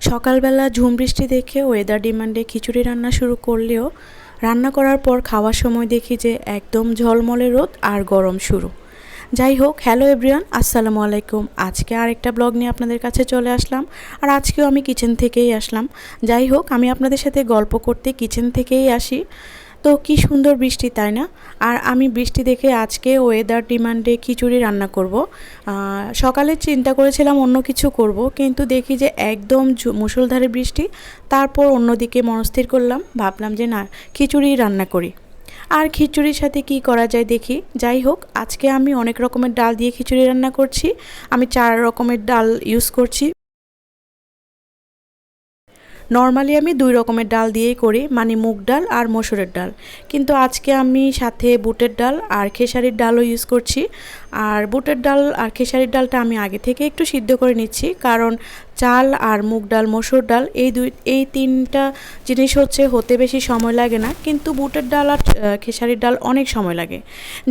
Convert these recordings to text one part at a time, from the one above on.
সকালবেলা ঝুম বৃষ্টি দেখে ওয়েদার ডিমান্ডে খিচুড়ি রান্না শুরু করলেও রান্না করার পর খাওয়ার সময় দেখি যে একদম ঝলমলে রোদ আর গরম শুরু। যাই হোক, হ্যালো এভরিওয়ান, আসসালামু আলাইকুম। আজকে আরেকটা ব্লগ নিয়ে আপনাদের কাছে চলে আসলাম। আর আজকেও আমি কিচেন থেকেই আসলাম। যাই হোক, আমি আপনাদের সাথে গল্প করতে কিচেন থেকেই আসি। তো কি সুন্দর বৃষ্টি, তাই না? আর আমি বৃষ্টি দেখে আজকে ওয়েদার ডিমান্ডে খিচুড়ি রান্না করব। সকালে চিন্তা করেছিলাম অন্য কিছু করব, কিন্তু দেখি যে একদম মুষলধারে বৃষ্টি। তারপর অন্যদিকে মনস্থির করলাম, ভাবলাম যে না, খিচুড়ি রান্না করি। আর খিচুড়ির সাথে কি করা যায় দেখি। যাই হোক, আজকে আমি অনেক রকমের ডাল দিয়ে খিচুড়ি রান্না করছি। আমি 4 রকমের ডাল ইউজ করছি। নর্মালি আমি 2 রকমের ডাল দিয়েই করি, মানে মুগ ডাল আর মসুরের ডাল। কিন্তু আজকে আমি সাথে বুটের ডাল আর খেসারির ডালও ইউজ করছি। আর বুটের ডাল আর খেসারির ডালটা আমি আগে থেকে একটু সিদ্ধ করে নিচ্ছি, কারণ চাল আর মুগ ডাল, মসুর ডাল এই তিনটা জিনিস হতে বেশি সময় লাগে না, কিন্তু বুটের ডাল আর খেসারির ডাল অনেক সময় লাগে।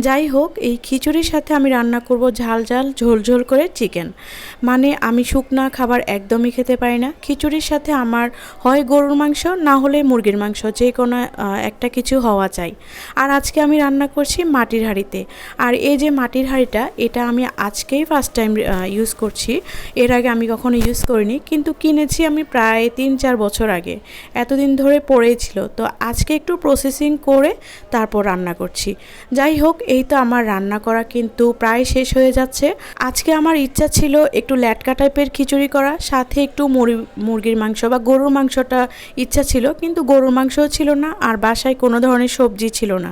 যাই হোক, এই খিচুড়ির সাথে আমি রান্না করব ঝাল ঝাল ঝোল ঝোল করে চিকেন। মানে আমি শুকনা খাবার একদমই খেতে পারি না। খিচুড়ির সাথে আমার হয় গরুর মাংস, না হলে মুরগির মাংস, যে কোনো একটা কিছু হওয়া চাই। আর আজকে আমি রান্না করছি মাটির হাঁড়িতে। আর এই যে মাটির হাঁড়িটা, এটা আমি আজকেই ফার্স্ট টাইম ইউজ করছি। এর আগে আমি কখনো ইউজ করিনি, কিন্তু কিনেছি আমি প্রায় 3-4 বছর আগে। এতদিন ধরে পড়েই ছিল, তো আজকে একটু প্রসেসিং করে তারপর রান্না করছি। যাই হোক, এই তো আমার রান্না করা কিন্তু প্রায় শেষ হয়ে যাচ্ছে। আজকে আমার ইচ্ছা ছিল একটু ল্যাটকা টাইপের খিচুড়ি করা, সাথে একটু মুরগির মাংস বা গরুর মাংসটা ইচ্ছা ছিল, কিন্তু গরুর মাংসও ছিল না আর বাসায় কোনো ধরনের সবজি ছিল না।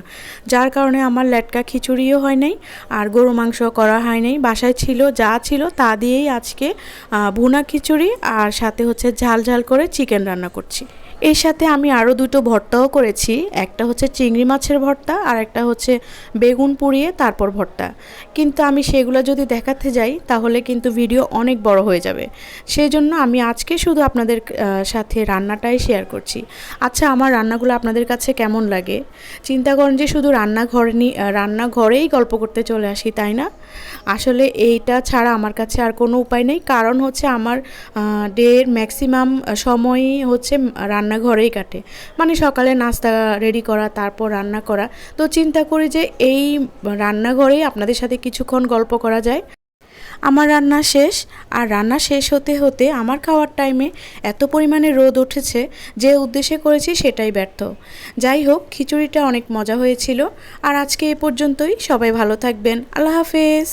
যার কারণে আমার ল্যাটকা খিচুড়িও হয় নাই আর গরু মাংস করা হয় নাই। বাসায় ছিল যা ছিল তা দিয়েই আজকে ভুনা খিচুড়ি আর সাথে ঝাল ঝাল করে চিকেন রান্না করছি। এর সাথে আমি আরও 2টো ভর্তাও করেছি। একটা চিংড়ি মাছের ভর্তা আর একটা বেগুন পুড়িয়ে তারপর ভর্তা। কিন্তু আমি সেগুলো যদি দেখাতে যাই তাহলে কিন্তু ভিডিও অনেক বড় হয়ে যাবে। সেই জন্য আমি আজকে শুধু আপনাদের সাথে রান্নাটাই শেয়ার করছি। আচ্ছা, আমার রান্নাগুলো আপনাদের কাছে কেমন লাগে? চিন্তা করেন যে শুধু রান্নাঘরেই গল্প করতে চলে আসি, তাই না? আসলে এইটা ছাড়া আমার কাছে আর কোনো উপায় নেই, কারণ আমার ডের ম্যাক্সিমাম সময়ই রান্নাঘরেই কাটে। মানে সকালে নাস্তা রেডি করা, তারপর রান্না করা। তো চিন্তা করি যে এই রান্নাঘরেই আপনাদের সাথে কিছুক্ষণ গল্প করা যায়। আমার রান্না শেষ, আর রান্না শেষ হতে হতে আমার খাওয়ার টাইমে এত পরিমাণে রোদ উঠেছে, যে উদ্দেশ্যে করেছি সেটাই ব্যর্থ। যাই হোক, খিচুড়িটা অনেক মজা হয়েছিল। আর আজকে এ পর্যন্তই। সবাই ভালো থাকবেন। আল্লাহ হাফেজ।